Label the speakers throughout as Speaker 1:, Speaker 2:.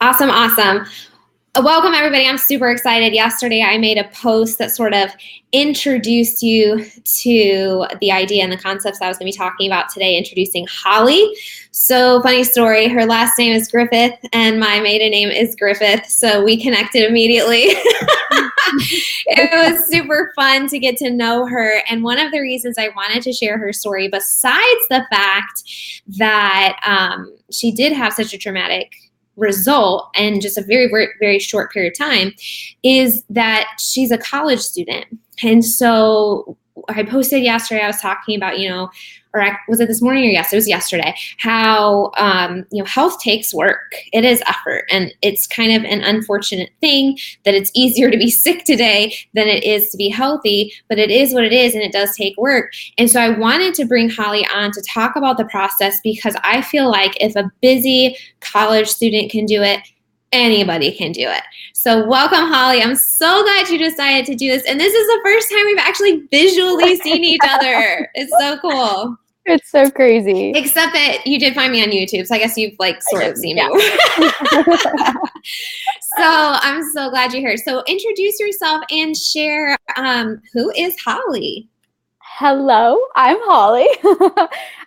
Speaker 1: Awesome, awesome. Welcome, everybody. I'm super excited. Yesterday, I made a post that sort of introduced you to the idea and the concepts I was going to be talking about today, introducing Holly. So, funny story, her last name is Griffith, and my maiden name is Griffith, so we connected immediately. It was super fun to get to know her, and one of the reasons I wanted to share her story, besides the fact that she did have such a traumatic result in just a very, very, very short period of time, is that she's a college student. And so I posted yesterday, I was talking about, was it this morning or yes? It was yesterday, how, health takes work. It is effort. And it's kind of an unfortunate thing that it's easier to be sick today than it is to be healthy, but it is what it is and it does take work. And so I wanted to bring Holly on to talk about the process because I feel like if a busy college student can do it, anybody can do it. So welcome, Holly. I'm so glad you decided to do this. And this is the first time we've actually visually seen each other. It's so cool.
Speaker 2: It's so crazy.
Speaker 1: Except that you did find me on YouTube. So I guess you've sort of seen me. So I'm so glad you're here. So introduce yourself and share who is Holly?
Speaker 2: Hello, I'm Holly.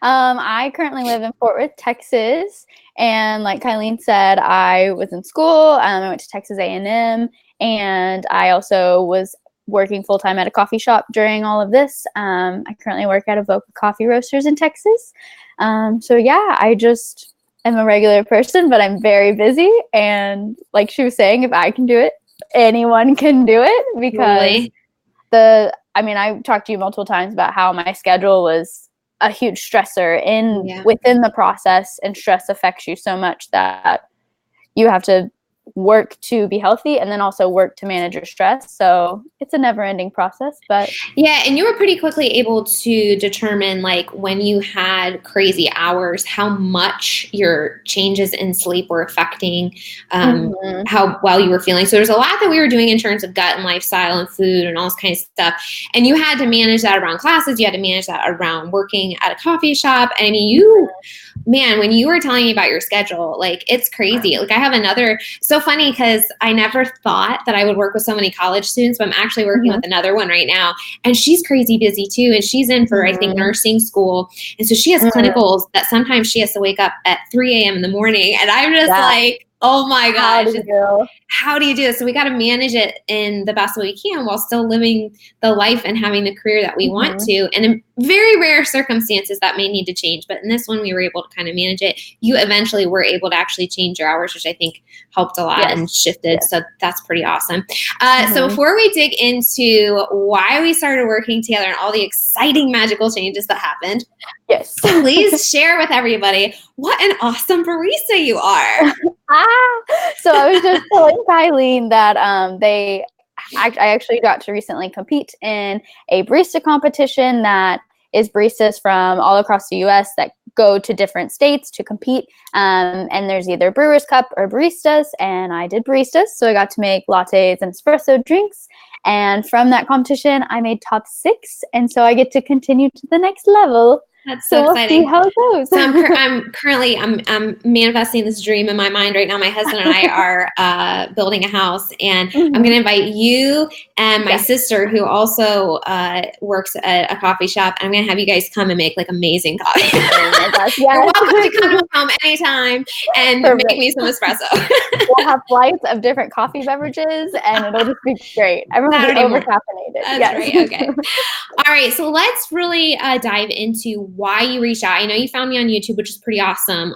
Speaker 2: I currently live in Fort Worth, Texas. And like Kylene said, I was in school. I went to Texas A&M. And I also was working full-time at a coffee shop during all of this. I currently work at Avoca Coffee Roasters in Texas. I just am a regular person, but I'm very busy. And like she was saying, if I can do it, anyone can do it because I've talked to you multiple times about how my schedule was a huge stressor within the process, and stress affects you so much that you have to work to be healthy and then also work to manage your stress. So it's a never-ending process. But
Speaker 1: yeah, and you were pretty quickly able to determine when you had crazy hours, how much your changes in sleep were affecting how well you were feeling. So there's a lot that we were doing in terms of gut and lifestyle and food and all this kind of stuff. And you had to manage that around classes. You had to manage that around working at a coffee shop. I mean, when you were telling me about your schedule, it's crazy. I have another, so funny because I never thought that I would work with so many college students, but I'm actually working with another one right now, and she's crazy busy too. And she's in for, I think, nursing school. And so she has clinicals that sometimes she has to wake up at 3 a.m. in the morning. And I'm just oh my gosh, how do you do this? So we got to manage it in the best way we can while still living the life and having the career that we want to. And in very rare circumstances that may need to change. But in this one, we were able to kind of manage it. You eventually were able to actually change your hours, which I think helped a lot and shifted. So that's pretty awesome. So before we dig into why we started working together and all the exciting magical changes that happened, please share with everybody what an awesome barista you are.
Speaker 2: So I was just telling Kylene that I actually got to recently compete in a barista competition that is baristas from all across the U.S. that go to different states to compete. And there's either Brewers Cup or baristas, and I did baristas. So I got to make lattes and espresso drinks. And from that competition, I made top 6. And so I get to continue to the next level.
Speaker 1: That's so exciting.
Speaker 2: We'll see how it goes.
Speaker 1: So I'm currently manifesting this dream in my mind right now. My husband and I are building a house, and I'm going to invite you and my sister, who also works at a coffee shop. I'm going to have you guys come and make amazing coffee. Oh my gosh,
Speaker 2: You're
Speaker 1: welcome to come home anytime and make me some espresso.
Speaker 2: We'll have flights of different coffee beverages, and it'll just be great. Everyone will be over-caffeinated.
Speaker 1: That's right. Okay. All right. So let's really dive into why you reached out. I know you found me on YouTube, which is pretty awesome.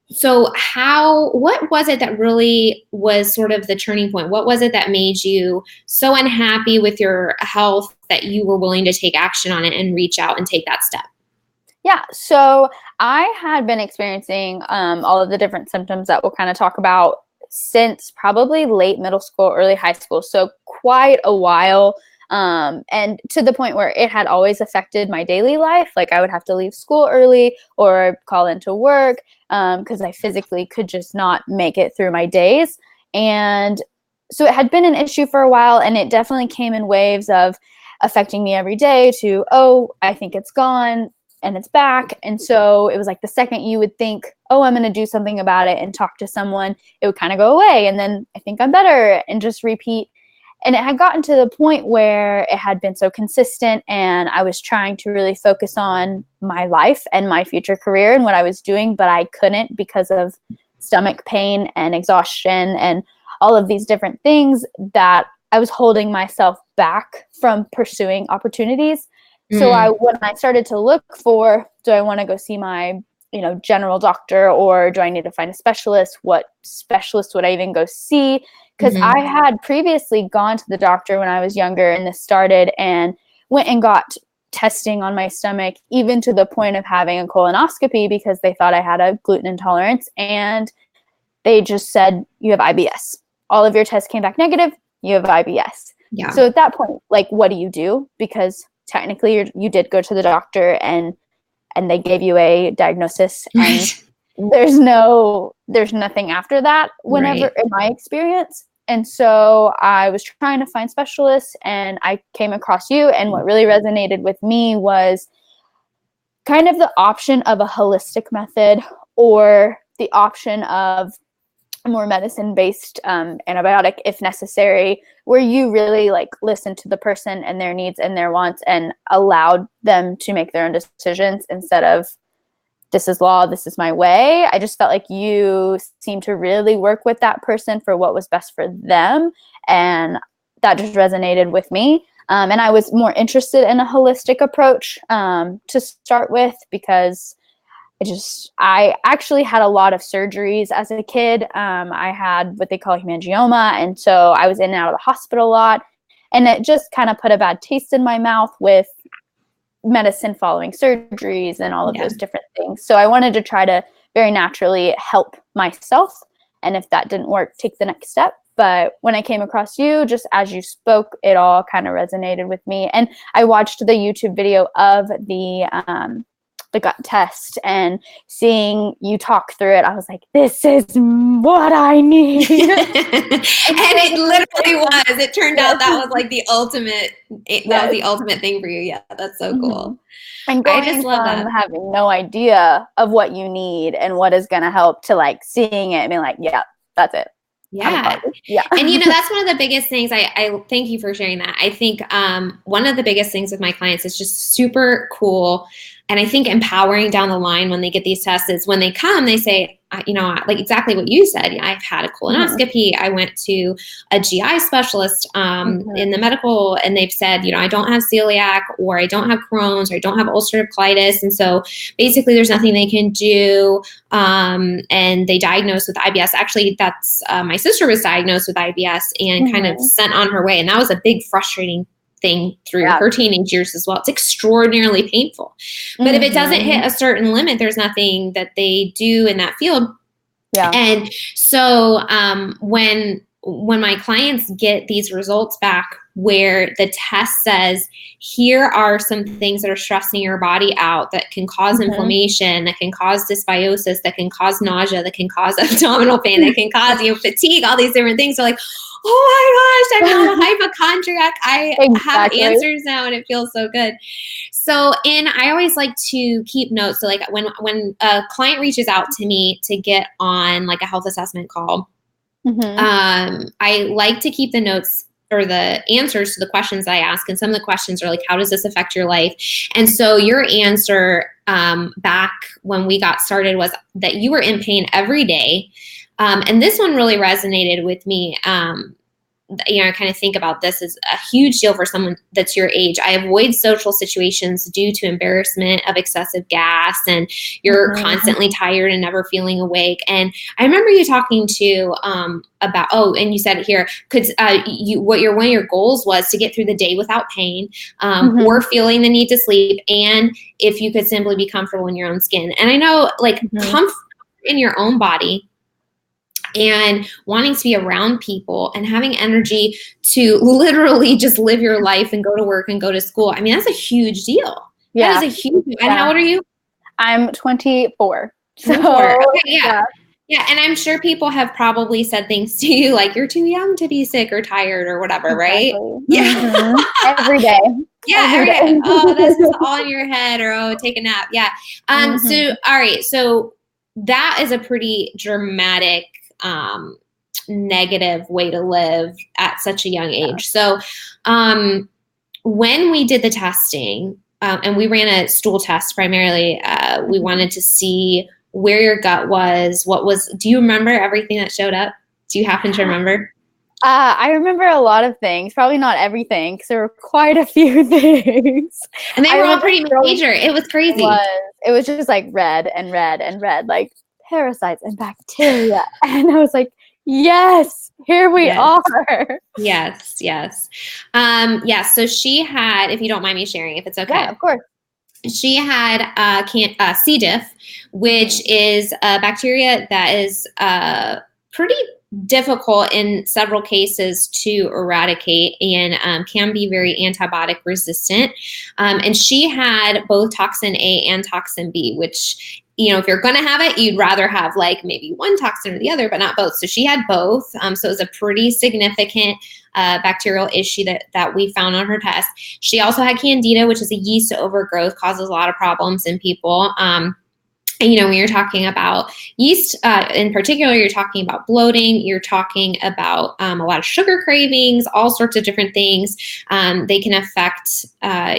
Speaker 1: So what was it that really was sort of the turning point? What was it that made you so unhappy with your health that you were willing to take action on it and reach out and take that step?
Speaker 2: Yeah, so I had been experiencing all of the different symptoms that we'll kind of talk about since probably late middle school, early high school. So quite a while. And to the point where it had always affected my daily life. I would have to leave school early or call into work because I physically could just not make it through my days. And so it had been an issue for a while, and it definitely came in waves of affecting me every day to, I think it's gone. and it's back. And so it was like the second you would think, oh, I'm going to do something about it and talk to someone, it would kind of go away. And then I think I'm better and just repeat. And it had gotten to the point where it had been so consistent, and I was trying to really focus on my life and my future career and what I was doing, but I couldn't because of stomach pain and exhaustion and all of these different things, that I was holding myself back from pursuing opportunities. So when I started to look for, do I want to go see my, general doctor, or do I need to find a specialist? What specialist would I even go see? Because I had previously gone to the doctor when I was younger, and this started, and went and got testing on my stomach, even to the point of having a colonoscopy, because they thought I had a gluten intolerance, and they just said, you have IBS. All of your tests came back negative. You have IBS.
Speaker 1: Yeah.
Speaker 2: So at that point, like, what do you do? Because technically you did go to the doctor, and they gave you a diagnosis, and there's nothing after that, whenever, in my experience. And so I was trying to find specialists, and I came across you. And what really resonated with me was kind of the option of a holistic method, or the option of a more medicine-based antibiotic if necessary, where you really like listen to the person and their needs and their wants, and allowed them to make their own decisions instead of, this is law, this is my way. I just felt like you seemed to really work with that person for what was best for them. And that just resonated with me. And I was more interested in a holistic approach to start with, because I actually had a lot of surgeries as a kid. I had what they call hemangioma. And so I was in and out of the hospital a lot. And it just kind of put a bad taste in my mouth with medicine following surgeries and all of those different things. So I wanted to try to very naturally help myself. And if that didn't work, take the next step. But when I came across you, just as you spoke, it all kind of resonated with me. And I watched the YouTube video of the gut test, and seeing you talk through it, I was like, this is what I need.
Speaker 1: And it literally was. It turned out that was like the ultimate, that was the ultimate thing for you. Yeah, that's so cool.
Speaker 2: And I just love that. Having no idea of what you need and what is going to help, to like seeing it and being like, yeah, that's it.
Speaker 1: Yeah. And that's one of the biggest things. I thank you for sharing that. I think one of the biggest things with my clients is just super cool. And I think empowering down the line when they get these tests is when they come, they say, like exactly what you said. I've had a colonoscopy. I went to a GI specialist in the medical, and they've said, I don't have celiac, or I don't have Crohn's, or I don't have ulcerative colitis. And so basically there's nothing they can do. And they diagnosed with IBS. Actually, that's my sister was diagnosed with IBS and kind of sent on her way. And that was a big frustrating thing through her teenage years as well. It's extraordinarily painful. But if it doesn't hit a certain limit, there's nothing that they do in that field. Yeah. And so when my clients get these results back where the test says, here are some things that are stressing your body out that can cause inflammation, that can cause dysbiosis, that can cause nausea, that can cause abdominal pain, that can cause fatigue, all these different things. They're like, oh my gosh, I'm not a hypochondriac. I have answers now, and it feels so good. So, and I always like to keep notes. So like when a client reaches out to me to get on like a health assessment call, I like to keep the notes or the answers to the questions that I ask. And some of the questions are like, how does this affect your life? And so your answer back when we got started was that you were in pain every day. And this one really resonated with me. I kind of think about this as a huge deal for someone that's your age. I avoid social situations due to embarrassment of excessive gas, and you're constantly tired and never feeling awake. And I remember you talking to about, and you said it here, one of your goals was to get through the day without pain or feeling the need to sleep, and if you could simply be comfortable in your own skin. And I know like comfort in your own body and wanting to be around people and having energy to literally just live your life and go to work and go to school. I mean, that's a huge deal. That is a huge deal. And how old are you?
Speaker 2: I'm 24. So,
Speaker 1: okay, yeah. Yeah, and I'm sure people have probably said things to you like, you're too young to be sick or tired or whatever, right?
Speaker 2: Exactly.
Speaker 1: Yeah.
Speaker 2: Mm-hmm. Every day.
Speaker 1: Yeah, every day. Oh, this is all in your head, or oh, take a nap. Yeah. So all right, so that is a pretty dramatic negative way to live at such a young age. So when we did the testing, and we ran a stool test primarily, we wanted to see where your gut was, do you remember everything that showed up? Do you happen to remember?
Speaker 2: I remember a lot of things, probably not everything, because there were quite a few things.
Speaker 1: And they were all pretty major. It was crazy.
Speaker 2: It was just like red and red and red, like parasites and bacteria. And I was like, yes, here we are.
Speaker 1: Yes. So she had, if you don't mind me sharing, if it's okay.
Speaker 2: Yeah, of course.
Speaker 1: She had C. diff, which is a bacteria that is pretty difficult in several cases to eradicate and can be very antibiotic resistant. And she had both toxin A and toxin B, which, if you're going to have it, you'd rather have like maybe one toxin or the other, but not both. So she had both. So it was a pretty significant bacterial issue that we found on her test. She also had Candida, which is a yeast overgrowth, causes a lot of problems in people. And, when you're talking about yeast in particular, you're talking about bloating, you're talking about a lot of sugar cravings, all sorts of different things. They can affect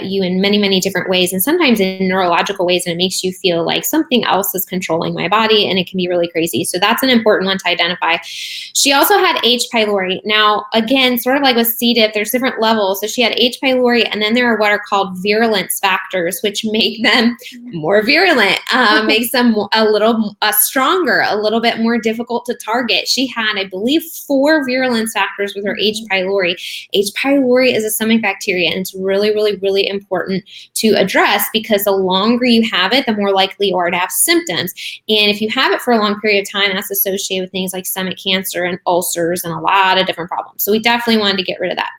Speaker 1: you in many, many different ways, and sometimes in neurological ways, and it makes you feel like something else is controlling my body, and it can be really crazy. So that's an important one to identify. She also had H. pylori. Now, again, sort of like with C. diff, there's different levels. So she had H. pylori, and then there are what are called virulence factors, which make them more virulent, makes them a little stronger, a little bit more difficult to target. She had, I believe, 4 virulence factors with her H. pylori. H. pylori is a stomach bacteria, and it's really, really, really important to address because the longer you have it, the more likely you are to have symptoms. And if you have it for a long period of time, that's associated with things like stomach cancer and ulcers and a lot of different problems. So we definitely wanted to get rid of that.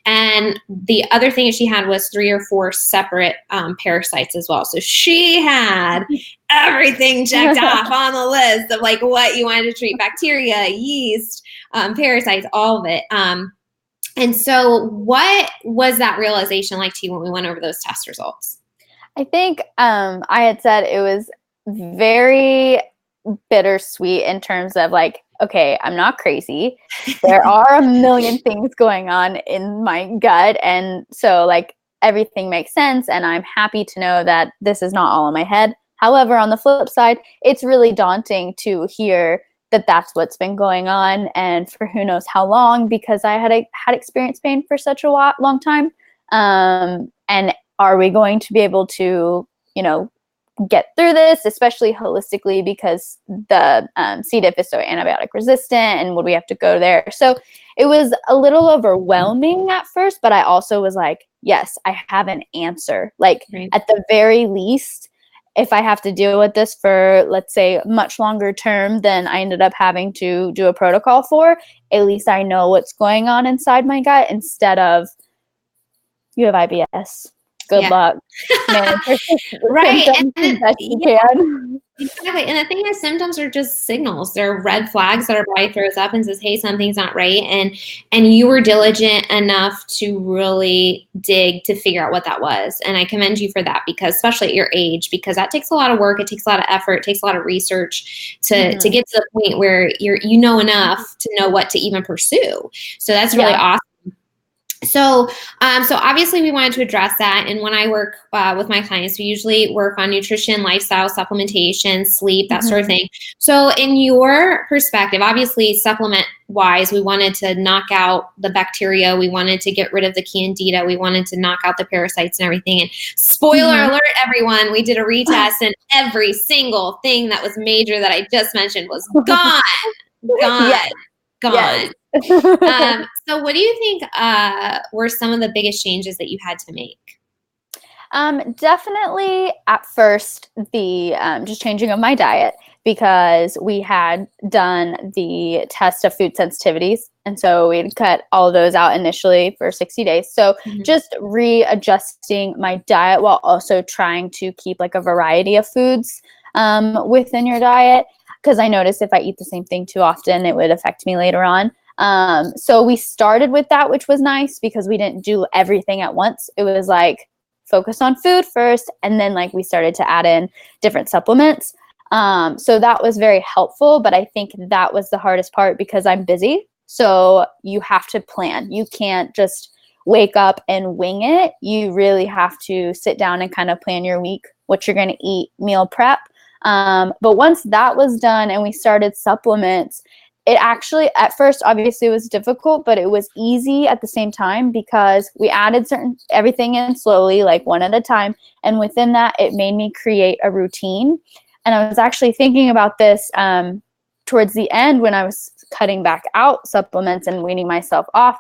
Speaker 1: And the other thing that she had was 3 or 4 separate parasites as well. So she had everything checked off on the list of like what you wanted to treat: bacteria, yeast, parasites, all of it. And so what was that realization like to you when we went over those test results?
Speaker 2: I think I had said it was very bittersweet in terms of like, okay, I'm not crazy. There are a million things going on in my gut. And so like everything makes sense. And I'm happy to know that this is not all in my head. However, on the flip side, it's really daunting to hear that that's what's been going on, and for who knows how long, because I had experienced pain for such a long time. And are we going to be able to, get through this, especially holistically, because the C. diff is so antibiotic resistant, and would we have to go there? So it was a little overwhelming at first, but I also was like, yes, I have an answer. Like at the very least, if I have to deal with this for, let's say, much longer term than I ended up having to do a protocol for, at least I know what's going on inside my gut instead of, you have IBS. Good luck.
Speaker 1: Right.
Speaker 2: And you can.
Speaker 1: Exactly. And the thing is, symptoms are just signals. They're red flags that our body throws up and says, hey, something's not right. And you were diligent enough to really dig to figure out what that was. And I commend you for that, because especially at your age, because that takes a lot of work. It takes a lot of effort. It takes a lot of research to get to the point where you know enough to know what to even pursue. So that's really awesome. So obviously we wanted to address that. And when I work with my clients, we usually work on nutrition, lifestyle, supplementation, sleep, that sort of thing. So in your perspective, obviously supplement wise, we wanted to knock out the bacteria. We wanted to get rid of the Candida. We wanted to knock out the parasites and everything. And spoiler alert, everyone, we did a retest and every single thing that was major that I just mentioned was gone. Gone. So what do you think were some of the biggest changes that you had to make?
Speaker 2: Definitely at first the just changing of my diet, because we had done the test of food sensitivities. And so we'd cut all of those out initially for 60 days. So just readjusting my diet while also trying to keep like a variety of foods within your diet. because I noticed if I eat the same thing too often, it would affect me later on. So we started with that, which was nice because we didn't do everything at once. It was like focus on food first, and then like we started to add in different supplements. So that was very helpful, but I think that was the hardest part because I'm busy. So you have to plan. You can't just wake up and wing it. You really have to sit down and kind of plan your week, what you're going to eat, meal prep. But once that was done and we started supplements, it actually, at first, obviously it was difficult, but it was easy at the same time because we added everything in slowly, like one at a time. And within that, it made me create a routine. And I was actually thinking about this towards the end when I was cutting back out supplements and weaning myself off.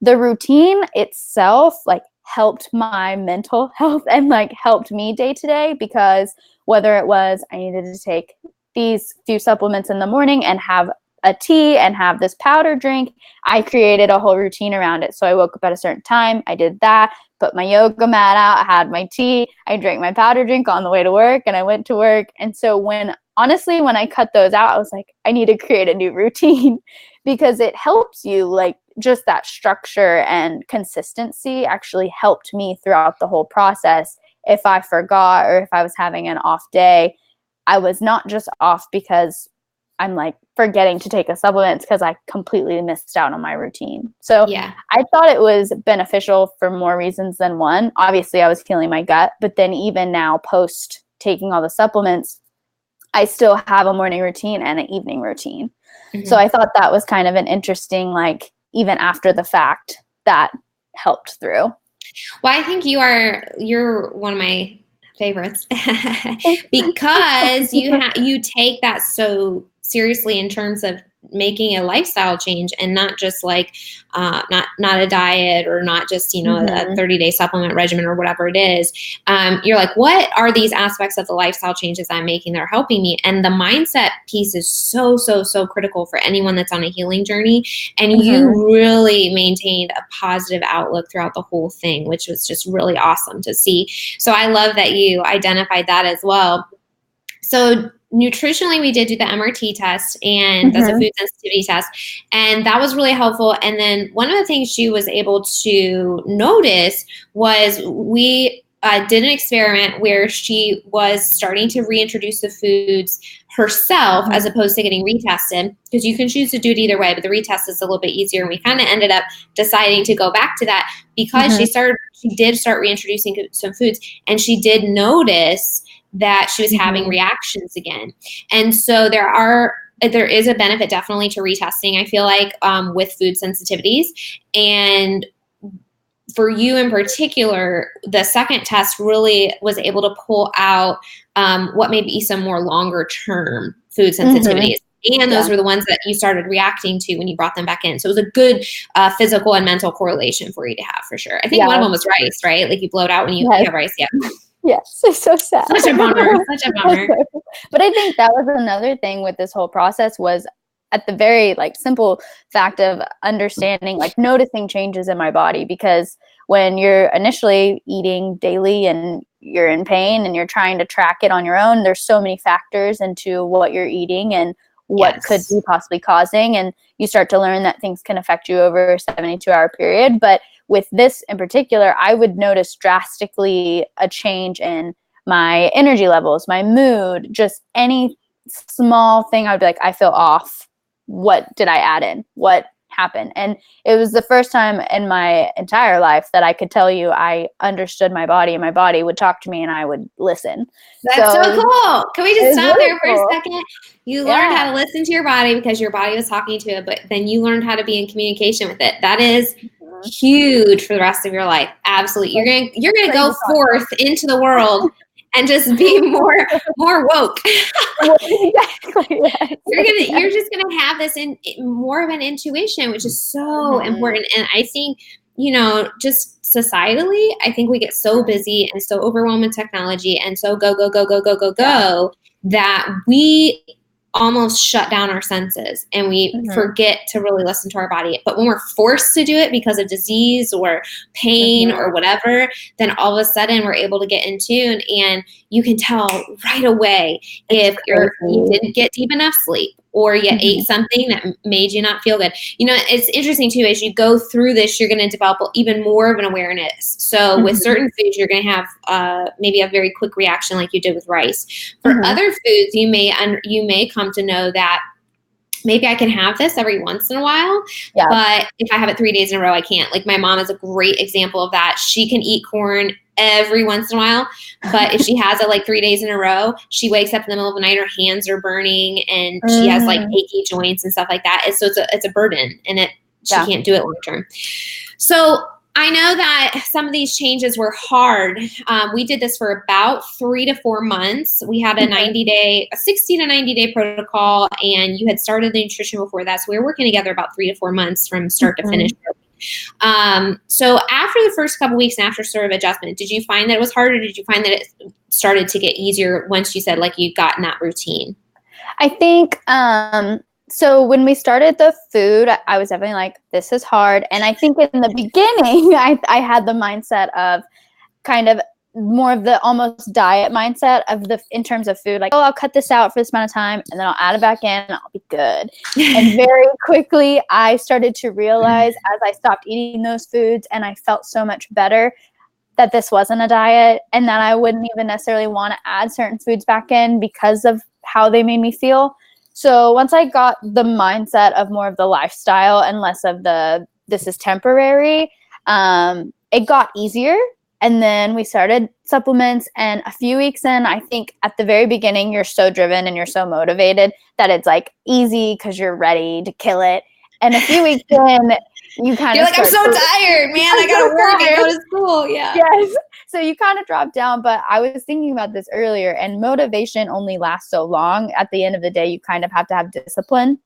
Speaker 2: The routine itself like helped my mental health and like helped me day to day, because whether it was I needed to take these few supplements in the morning and have a tea and have this powder drink, I created a whole routine around it. So I woke up at a certain time, I did that, put my yoga mat out, I had my tea, I drank my powder drink on the way to work, and I went to work. And so when I cut those out, I was like, I need to create a new routine because it helps you, like just that structure and consistency actually helped me throughout the whole process. If I forgot or if I was having an off day, I was not just off because I'm like forgetting to take a supplement, because I completely missed out on my routine. So
Speaker 1: Yeah.
Speaker 2: I thought it was beneficial for more reasons than one. Obviously, I was feeling my gut, but then even now, post taking all the supplements, I still have a morning routine and an evening routine. Mm-hmm. So I thought that was kind of an interesting, like, even after the fact, that helped through.
Speaker 1: Well, I think you're one of my favorites because you take that so seriously in terms of making a lifestyle change, and not just like not a diet, or not just a 30-day supplement regimen or whatever it is. You're like, what are these aspects of the lifestyle changes I'm making that are helping me? And the mindset piece is so critical for anyone that's on a healing journey. And you really maintained a positive outlook throughout the whole thing, which was just really awesome to see. So I love that you identified that as well. So nutritionally, we did do the MRT test, and that's a food sensitivity test, and that was really helpful. And then one of the things she was able to notice was we did an experiment where she was starting to reintroduce the foods herself as opposed to getting retested, because you can choose to do it either way, but the retest is a little bit easier. And we kind of ended up deciding to go back to that because she did start reintroducing some foods, and she did notice that she was having reactions again. And so there is a benefit definitely to retesting, I feel like, with food sensitivities. And for you in particular, the second test really was able to pull out what may be some more longer term food sensitivities. And those were the ones that you started reacting to when you brought them back in. So it was a good physical and mental correlation for you to have, for sure. I think one of them was rice, right? Like you blowed out when you have rice. Yeah.
Speaker 2: Yes, it's so sad.
Speaker 1: Such a bummer.
Speaker 2: But I think that was another thing with this whole process, was at the very like simple fact of understanding, like noticing changes in my body, because when you're initially eating daily and you're in pain and you're trying to track it on your own, there's so many factors into what you're eating and what could be possibly causing. And you start to learn that things can affect you over a 72-hour period. But with this in particular, I would notice drastically a change in my energy levels, my mood, just any small thing. I would be like, I feel off. What did I add in? What happened? And it was the first time in my entire life that I could tell you I understood my body, and my body would talk to me and I would listen.
Speaker 1: That's so cool. Can we just stop there for a second? You learned how to listen to your body because your body was talking to it, but then you learned how to be in communication with it. That is huge for the rest of your life. Absolutely. You're gonna go forth into the world and just be more woke.
Speaker 2: Exactly. Yes.
Speaker 1: You're just gonna have this more of an intuition, which is so important. And I think, just societally, I think we get so busy and so overwhelmed with technology and so go that we almost shut down our senses and we
Speaker 2: Mm-hmm.
Speaker 1: forget to really listen to our body. But when we're forced to do it because of disease or pain
Speaker 2: Mm-hmm.
Speaker 1: or whatever, then all of a sudden we're able to get in tune, and you can tell right away if you didn't get deep enough sleep or you
Speaker 2: Mm-hmm.
Speaker 1: ate something that made you not feel good. You know, it's interesting too, as you go through this, you're going to develop even more of an awareness. So with certain foods, you're going to have maybe a very quick reaction like you did with rice. For other foods, you may come to know that maybe I can have this every once in a while, but if I have it 3 days in a row, I can't. Like my mom is a great example of that. She can eat corn every once in a while, but if she has it like 3 days in a row, she wakes up in the middle of the night, her hands are burning, and she has like achy joints and stuff like that. And so it's a burden, and she can't do it long term. So I know that some of these changes were hard. We did this for about 3 to 4 months. We had a 60 to 90 day protocol, and you had started the nutrition before that. So we were working together about 3 to 4 months from start to finish. So after the first couple weeks and after sort of adjustment, did you find that it was hard, or did you find that it started to get easier once you said like you'd gotten that routine?
Speaker 2: I think, so when we started the food, I was definitely like, this is hard. And I think in the beginning, I had the mindset of kind of more of the almost diet mindset in terms of food, like, oh, I'll cut this out for this amount of time and then I'll add it back in and I'll be good. And very quickly, I started to realize as I stopped eating those foods and I felt so much better that this wasn't a diet, and that I wouldn't even necessarily want to add certain foods back in because of how they made me feel. So once I got the mindset of more of the lifestyle and less of this is temporary, it got easier. And then we started supplements, and a few weeks in, I think at the very beginning, you're so driven and you're so motivated that it's like easy because you're ready to kill it. And a few weeks in, you're like,
Speaker 1: I'm so tired, man. I got to work and go to school. Yeah.
Speaker 2: Yes. So you kind of drop down, but I was thinking about this earlier, and motivation only lasts so long. At the end of the day, you kind of have to have discipline.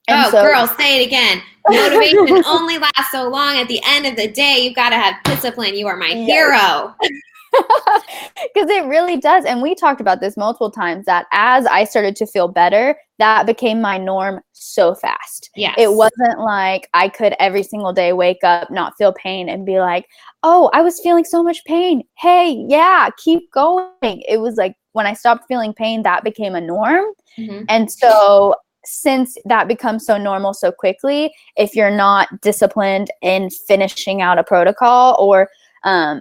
Speaker 1: And girl, say it again. Motivation only lasts so long. At the end of the day, you've got to have discipline. You are my hero.
Speaker 2: Because it really does. And we talked about this multiple times, that as I started to feel better, that became my norm so fast.
Speaker 1: Yes.
Speaker 2: It wasn't like I could every single day wake up, not feel pain, and be like, oh, I was feeling so much pain. Hey, yeah, keep going. It was like when I stopped feeling pain, that became a norm. And so since that becomes so normal so quickly, if you're not disciplined in finishing out a protocol or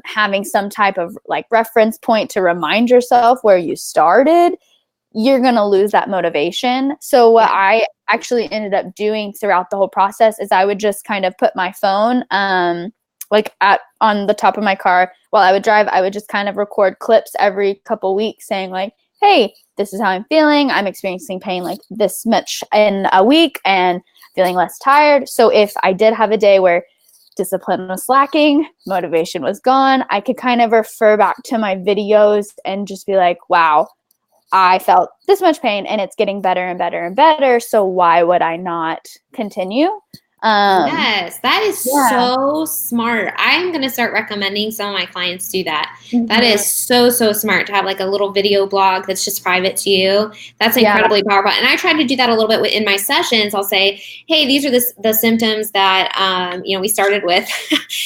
Speaker 2: having some type of like reference point to remind yourself where you started, you're going to lose that motivation. So what I actually ended up doing throughout the whole process is I would just kind of put my phone on the top of my car while I would drive. I would just kind of record clips every couple weeks saying like, hey, this is how I'm feeling. I'm experiencing pain like this much in a week and feeling less tired. So if I did have a day where discipline was lacking, motivation was gone, I could kind of refer back to my videos and just be like, wow, I felt this much pain and it's getting better and better and better. So why would I not continue?
Speaker 1: Yes, that is so smart. I'm going to start recommending some of my clients do that. That is so smart to have like a little video blog that's just private to you. That's incredibly powerful. And I try to do that a little bit in my sessions. I'll say, hey, these are the symptoms that, we started with.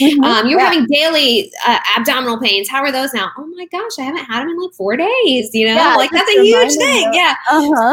Speaker 1: You're having daily abdominal pains. How are those now? Oh my gosh, I haven't had them in like 4 days, like that's a huge thing.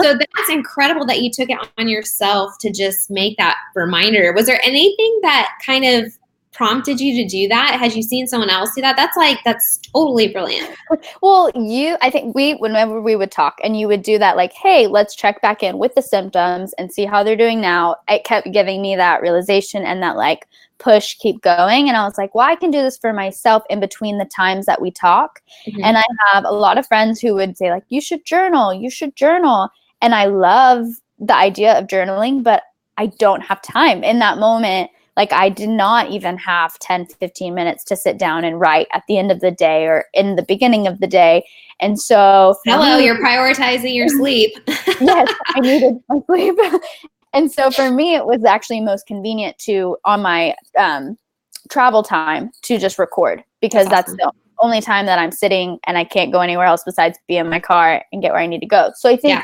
Speaker 1: So that's incredible that you took it on yourself to just make that reminder. Was there anything that kind of prompted you to do that? Had you seen someone else do that? That's totally brilliant.
Speaker 2: Well, I think whenever we would talk and you would do that, like, hey, let's check back in with the symptoms and see how they're doing now. It kept giving me that realization and that like push, keep going. And I was like, well, I can do this for myself in between the times that we talk. And I have a lot of friends who would say like, you should journal. And I love the idea of journaling, but I don't have time in that moment. Like I did not even have 10, 15 minutes to sit down and write at the end of the day or in the beginning of the day. And so
Speaker 1: you're prioritizing your sleep.
Speaker 2: Yes, I needed my sleep. And so for me, it was actually most convenient on my travel time to just record, because that's the only time that I'm sitting and I can't go anywhere else besides be in my car and get where I need to go. So I think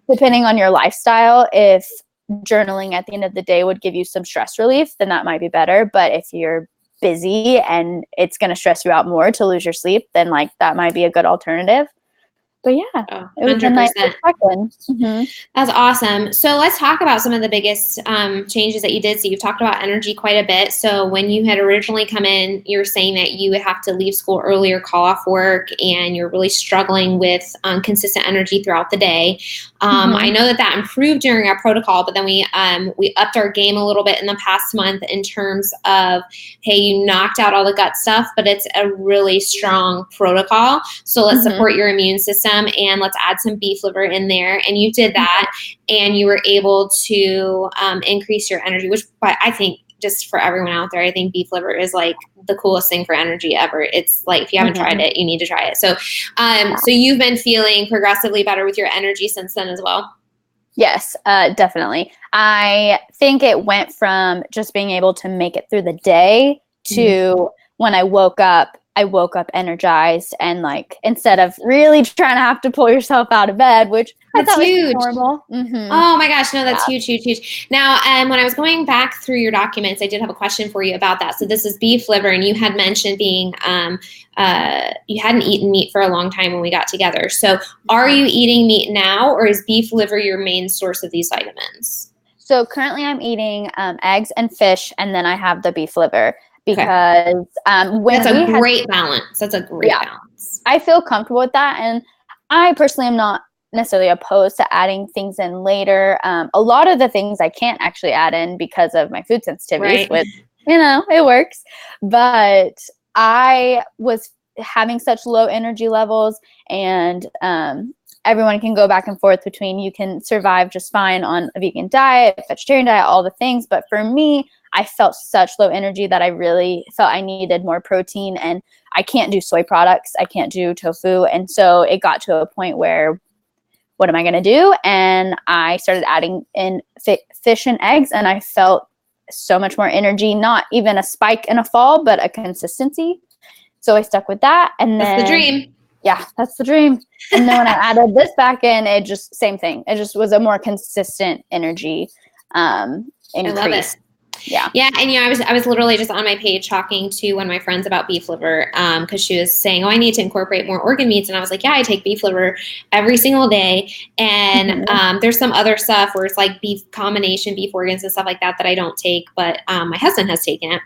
Speaker 2: depending on your lifestyle, if journaling at the end of the day would give you some stress relief, then that might be better. But if you're busy and it's going to stress you out more to lose your sleep, then like that might be a good alternative. But yeah,
Speaker 1: Oh,
Speaker 2: it was a nice discussion.
Speaker 1: Mm-hmm. That's awesome. So let's talk about some of the biggest changes that you did. So you've talked about energy quite a bit. So when you had originally come in, you were saying that you would have to leave school earlier, call off work, and you're really struggling with consistent energy throughout the day. I know that improved during our protocol, but then we upped our game a little bit in the past month in terms of, hey, you knocked out all the gut stuff, but it's a really strong protocol. So let's support your immune system. And let's add some beef liver in there. And you did that, and you were able to increase your energy, which I think just for everyone out there, I think beef liver is like the coolest thing for energy ever. It's like, if you haven't tried it, you need to try it. So, so you've been feeling progressively better with your energy since then as well?
Speaker 2: Yes, definitely. I think it went from just being able to make it through the day to when I woke up energized, and like, instead of really trying to have to pull yourself out of bed, which
Speaker 1: that's
Speaker 2: I thought
Speaker 1: huge.
Speaker 2: was normal.
Speaker 1: Oh my gosh, no, that's huge. Now, when I was going back through your documents, I did have a question for you about that. So this is beef liver, and you had mentioned being, you hadn't eaten meat for a long time when we got together. So are you eating meat now, or is beef liver your main source of these vitamins?
Speaker 2: So currently I'm eating eggs and fish, and then I have the beef liver. Because when
Speaker 1: that's a great balance. That's a great balance.
Speaker 2: I feel comfortable with that, and I personally am not necessarily opposed to adding things in later. A lot of the things I can't actually add in because of my food sensitivities, which, it works. But I was having such low energy levels, and everyone can go back and forth between, you can survive just fine on a vegan diet, vegetarian diet, all the things. But for me, I felt such low energy that I really felt I needed more protein, and I can't do soy products. I can't do tofu. And so it got to a point where, what am I going to do? And I started adding in fish and eggs, and I felt so much more energy, not even a spike and a fall, but a consistency. So I stuck with that. And then
Speaker 1: that's the dream.
Speaker 2: Yeah, that's the dream. And then when I added this back in, it just, same thing. It just was a more consistent energy increase.
Speaker 1: I love it. Yeah. And I was literally just on my page talking to one of my friends about beef liver, because she was saying, I need to incorporate more organ meats. And I was like, I take beef liver every single day. And there's some other stuff where it's like beef combination, beef organs and stuff like that I don't take, but my husband has taken it.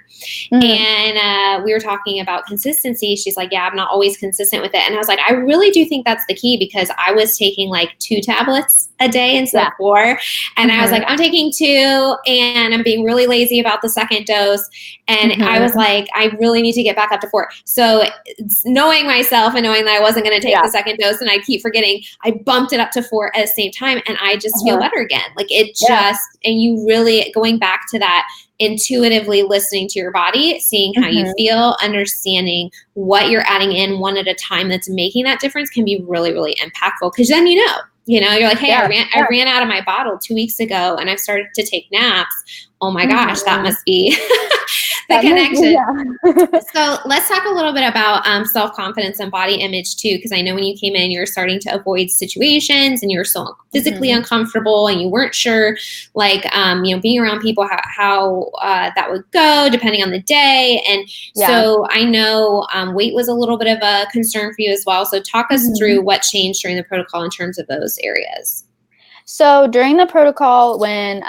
Speaker 1: And we were talking about consistency. She's like, I'm not always consistent with it. And I was like, I really do think that's the key, because I was taking like 2 tablets a day instead of 4. And I was like, I'm taking 2, and I'm being really lazy about the second dose. And I was like, I really need to get back up to 4. So knowing myself and knowing that I wasn't going to take the second dose, and I keep forgetting, I bumped it up to 4 at the same time. And I just feel better again. Like it just, and you really going back to that, intuitively listening to your body, seeing how you feel, understanding what you're adding in one at a time that's making that difference can be really, really impactful. Because then you're like, hey, I ran out of my bottle 2 weeks ago, and I've started to take naps. Oh my gosh, that must be the connection. So let's talk a little bit about self-confidence and body image too, because I know when you came in, you were starting to avoid situations, and you were so physically uncomfortable, and you weren't sure, like, being around people, how that would go depending on the day. And so I know weight was a little bit of a concern for you as well. So talk us through what changed during the protocol in terms of those areas.
Speaker 2: So during the protocol, when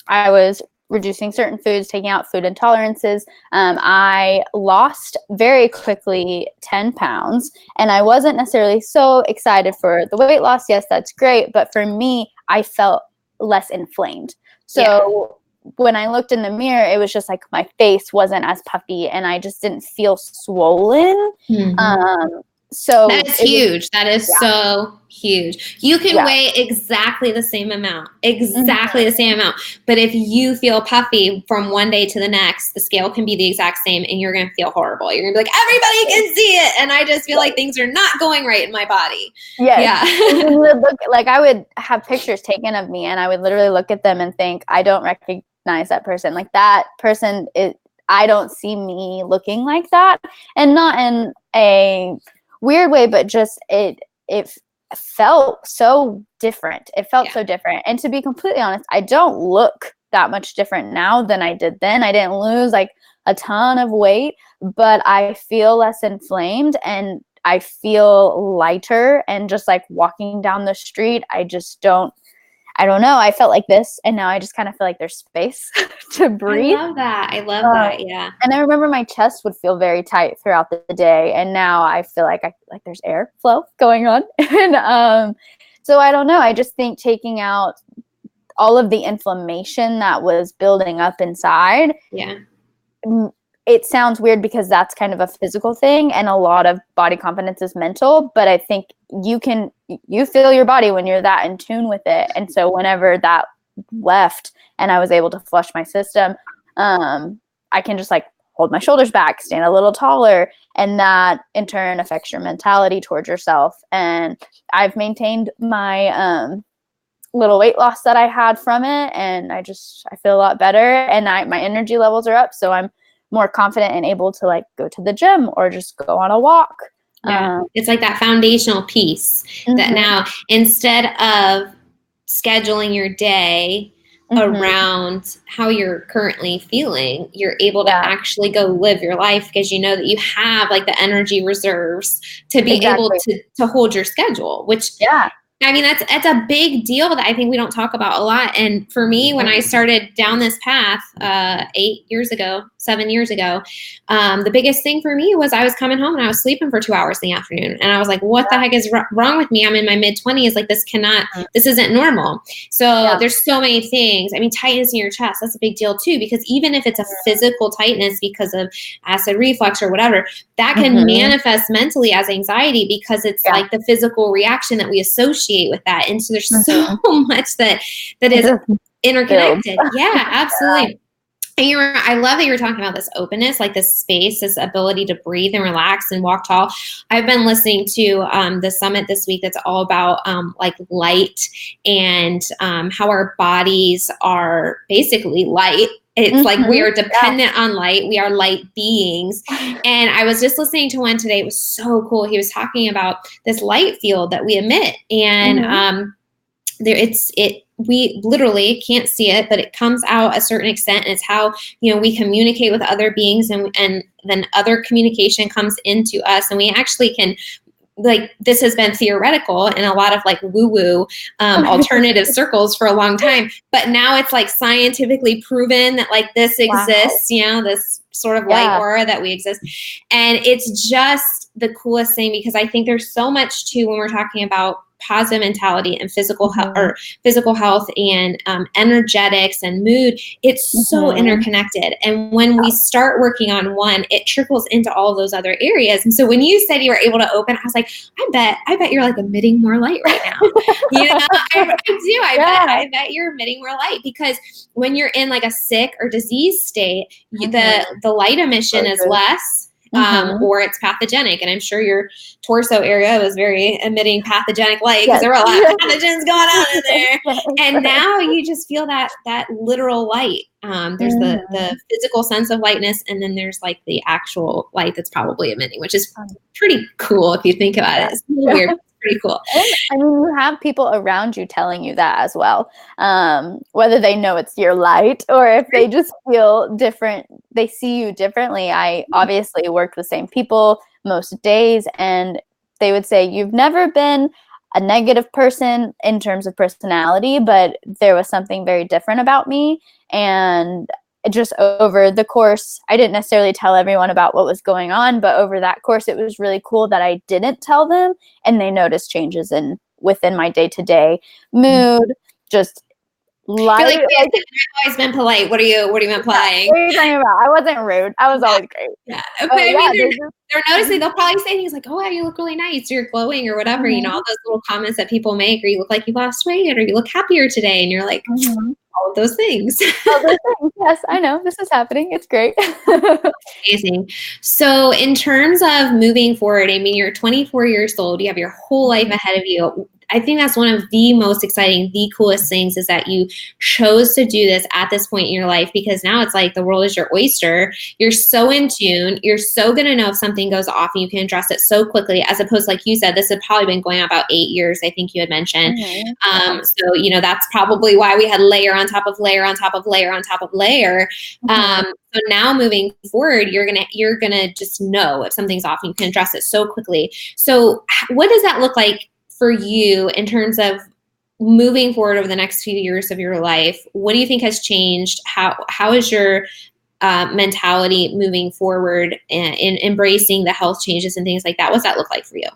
Speaker 2: I was reducing certain foods, taking out food intolerances, I lost very quickly 10 pounds. And I wasn't necessarily so excited for the weight loss. Yes, that's great. But for me, I felt less inflamed. So when I looked in the mirror, it was just like my face wasn't as puffy, and I just didn't feel swollen. So
Speaker 1: that is huge. That is so huge. You can weigh exactly the same amount, the same amount. But if you feel puffy from one day to the next, the scale can be the exact same, and you're going to feel horrible. You're going to be like, everybody can see it, and I just feel like things are not going right in my body.
Speaker 2: Like I would have pictures taken of me, and I would literally look at them and think, I don't recognize that person. Like that person I don't see me looking like that, and not in a weird way, but just it felt so different. It felt so different. And to be completely honest, I don't look that much different now than I did then. I didn't lose like a ton of weight, but I feel less inflamed and I feel lighter, and just like walking down the street, I don't know. I felt like this, and now I just kind of feel like there's space to breathe.
Speaker 1: I love that. I love that. Yeah.
Speaker 2: And I remember my chest would feel very tight throughout the day, and now I feel like there's air flow going on. And so I don't know. I just think taking out all of the inflammation that was building up inside.
Speaker 1: Yeah.
Speaker 2: It sounds weird because that's kind of a physical thing, and a lot of body confidence is mental, but I think you feel your body when you're that in tune with it. And so whenever that left and I was able to flush my system, I can just like hold my shoulders back, stand a little taller, and that in turn affects your mentality towards yourself. And I've maintained my little weight loss that I had from it, and I feel a lot better, and my energy levels are up, so I'm more confident and able to like go to the gym or just go on a walk.
Speaker 1: Yeah. It's like that foundational piece that now, instead of scheduling your day around how you're currently feeling, you're able to actually go live your life because you know that you have like the energy reserves to be able to hold your schedule, which I mean, that's a big deal that I think we don't talk about a lot. And for me, when I started down this path 7 years ago, the biggest thing for me was I was coming home and I was sleeping for 2 hours in the afternoon. And I was like, what the heck is wrong with me? I'm in my mid-20s. Like, this isn't normal. So there's so many things. I mean, tightness in your chest, that's a big deal too, because even if it's a physical tightness because of acid reflux or whatever, that can manifest mentally as anxiety because it's like the physical reaction that we associate with that. And so there's so much that is interconnected. Yeah, absolutely. And I love that you were talking about this openness, like this space, this ability to breathe and relax and walk tall. I've been listening to the summit this week that's all about like light and how our bodies are basically light. It's like we are dependent on light. We are light beings. And I was just listening to one today. It was so cool. He was talking about this light field that we emit. And we literally can't see it, but it comes out a certain extent. And it's how, we communicate with other beings, and then other communication comes into us. And we actually can, like, this has been theoretical in a lot of like woo-woo alternative circles for a long time, but now it's like scientifically proven that like this exists, this sort of light aura that we exist. And it's just the coolest thing, because I think there's so much too when we're talking about positive mentality and physical health and energetics and mood. It's so interconnected. And when we start working on one, it trickles into all those other areas. And so when you said you were able to open, I was like, I bet you're like emitting more light right now. I do. I bet you're emitting more light, because when you're in like a sick or disease state, the light emission is less. Or it's pathogenic. And I'm sure your torso area was very emitting pathogenic light, because there were a lot of pathogens going on in there. And now you just feel that literal light. There's the physical sense of lightness, and then there's like the actual light that's probably emitting, which is pretty cool if you think about it. It's weird. Pretty cool.
Speaker 2: I mean, you have people around you telling you that as well, whether they know it's your light or if they just feel different, they see you differently. I obviously work with the same people most days, and they would say, you've never been a negative person in terms of personality, but there was something very different about me. And just over the course, I didn't necessarily tell everyone about what was going on, but over that course, it was really cool that I didn't tell them, and they noticed changes within my day-to-day mood, just light.
Speaker 1: Like, I've always been polite. What are you implying?
Speaker 2: What are you talking about? I wasn't rude. I was always great.
Speaker 1: Yeah. But I mean, they're noticing. They'll probably say things like, "Oh, you look really nice," or "You're glowing," or whatever. All those little comments that people make, or "You look like you lost weight," or "You look happier today," and you're like, all of those things.
Speaker 2: All those things. Yes, I know. This is happening. It's great.
Speaker 1: Amazing. So in terms of moving forward, I mean, you're 24 years old. You have your whole life ahead of you. I think that's one of the most exciting, the coolest things is that you chose to do this at this point in your life, because now it's like the world is your oyster. You're so in tune. You're so going to know if something goes off and you can address it so quickly, as opposed to, like you said, this had probably been going on about 8 years, I think you had mentioned. So, you know, that's probably why we had layer on top of layer on top of layer on top of layer. So now moving forward, you're gonna just know if something's off and you can address it so quickly. So what does that look like for you in terms of moving forward over the next few years of your life? What do you think has changed? How is your mentality moving forward in embracing the health changes and things like that? What's that look like for you?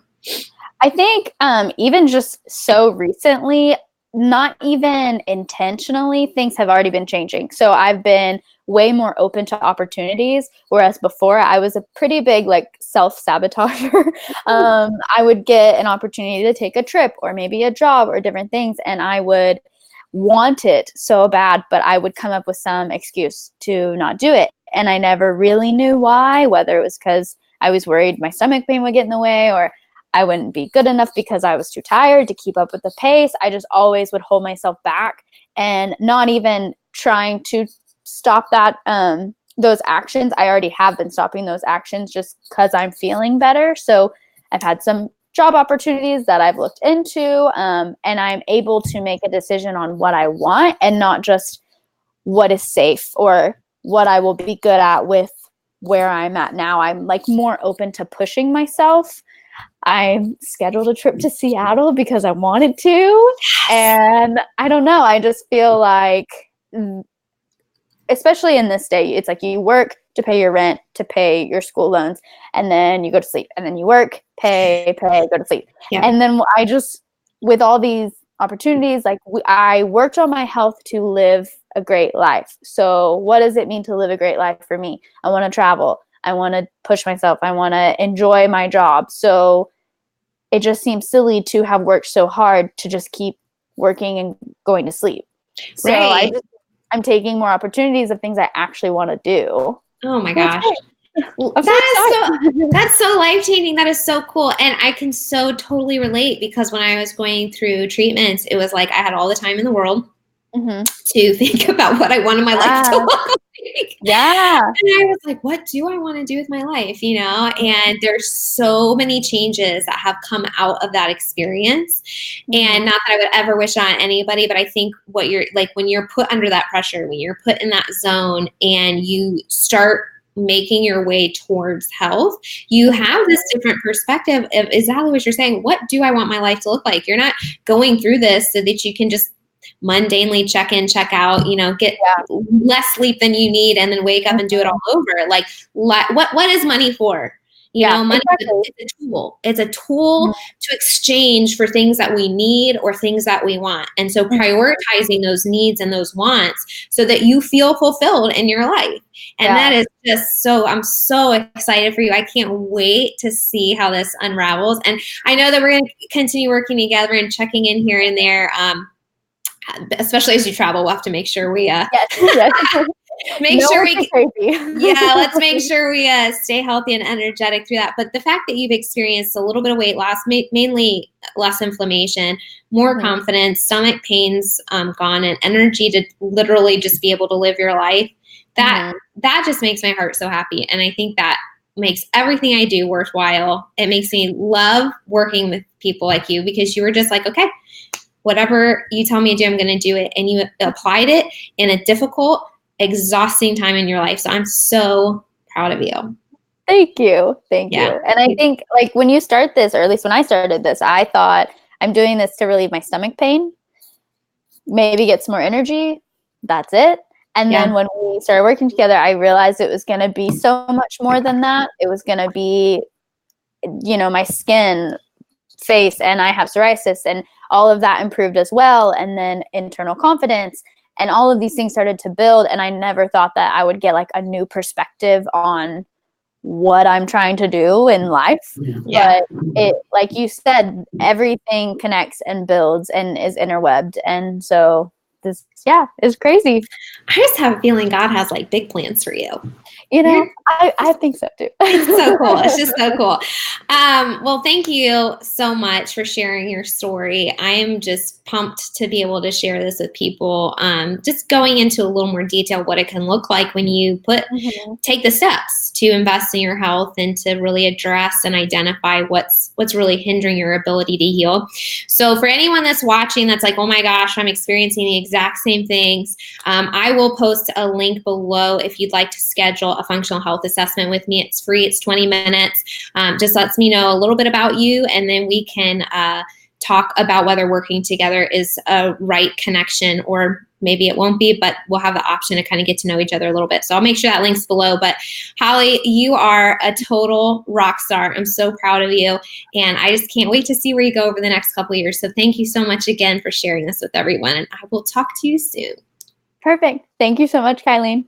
Speaker 2: I think even just so recently, not even intentionally, things have already been changing. So I've been way more open to opportunities, whereas before I was a pretty big like self-sabotager. I would get an opportunity to take a trip or maybe a job or different things, and I would want it so bad, but I would come up with some excuse to not do it. And I never really knew why, whether it was because I was worried my stomach pain would get in the way, or I wouldn't be good enough because I was too tired to keep up with the pace. I just always would hold myself back and not even trying to stop that, those actions. I already have been stopping those actions just because I'm feeling better. So I've had some job opportunities that I've looked into, and I'm able to make a decision on what I want and not just what is safe or what I will be good at with where I'm at now. I'm like more open to pushing myself. I scheduled a trip to Seattle because I wanted to. And I don't know, I just feel like, especially in this day, it's like you work to pay your rent, to pay your school loans, and then you go to sleep, and then you work, pay, go to sleep. Yeah. And then I just, with all these opportunities, like I worked on my health to live a great life. So what does it mean to live a great life for me? I want to travel. I want to push myself. I want to enjoy my job. So it just seems silly to have worked so hard to just keep working and going to sleep. So right. I'm taking more opportunities of things I actually want to do.
Speaker 1: Oh my gosh. That's so life-changing. That is so cool. And I can so totally relate, because when I was going through treatments, it was like I had all the time in the world to think about what I wanted my life to look like. Yeah. And I was like, what do I want to do with my life? You know, and there's so many changes that have come out of that experience. And not that I would ever wish on anybody, but I think what you're like, when you're put under that pressure, when you're put in that zone and you start making your way towards health, you have this different perspective of exactly what you're saying. What do I want my life to look like? You're not going through this so that you can just mundanely check in, check out, you know, get less sleep than you need and then wake up and do it all over. Like what is money for? You know, money is a tool. It's a tool to exchange for things that we need or things that we want. And so prioritizing those needs and those wants so that you feel fulfilled in your life. And that is just so, I'm so excited for you. I can't wait to see how this unravels. And I know that we're going to continue working together and checking in here and there. Especially as you travel, we'll have to make sure we let's make sure we stay healthy and energetic through that. But the fact that you've experienced a little bit of weight loss, mainly less inflammation, more confidence, stomach pains gone, and energy to literally just be able to live your life, that just makes my heart so happy. And I think that makes everything I do worthwhile. It makes me love working with people like you, because you were just like, okay, whatever you tell me to do, I'm going to do it. And you applied it in a difficult, exhausting time in your life. So I'm so proud of you.
Speaker 2: Thank you. Thank you. And I think like when you start this, or at least when I started this, I thought I'm doing this to relieve my stomach pain, maybe get some more energy. That's it. And then when we started working together, I realized it was going to be so much more than that. It was going to be, you know, my skin, face, and I have psoriasis, and all of that improved as well. And then internal confidence and all of these things started to build. And I never thought that I would get like a new perspective on what I'm trying to do in life. But it, like you said, everything connects and builds and is interwebbed. And so this, is crazy.
Speaker 1: I just have a feeling God has like big plans for you.
Speaker 2: You know, I think so too.
Speaker 1: It's so cool. It's just so cool. Well, thank you so much for sharing your story. I am just pumped to be able to share this with people. Just going into a little more detail what it can look like when you take the steps to invest in your health and to really address and identify what's really hindering your ability to heal. So for anyone that's watching that's like, oh my gosh, I'm experiencing the exact same things, I will post a link below if you'd like to schedule a functional health assessment with me. It's free. It's 20 minutes. Just lets me know a little bit about you, and then we can talk about whether working together is a right connection, or maybe it won't be, but we'll have the option to kind of get to know each other a little bit. So I'll make sure that link's below. But Holly, you are a total rock star. I'm so proud of you. And I just can't wait to see where you go over the next couple of years. So thank you so much again for sharing this with everyone. And I will talk to you soon.
Speaker 2: Perfect. Thank you so much, Kylene.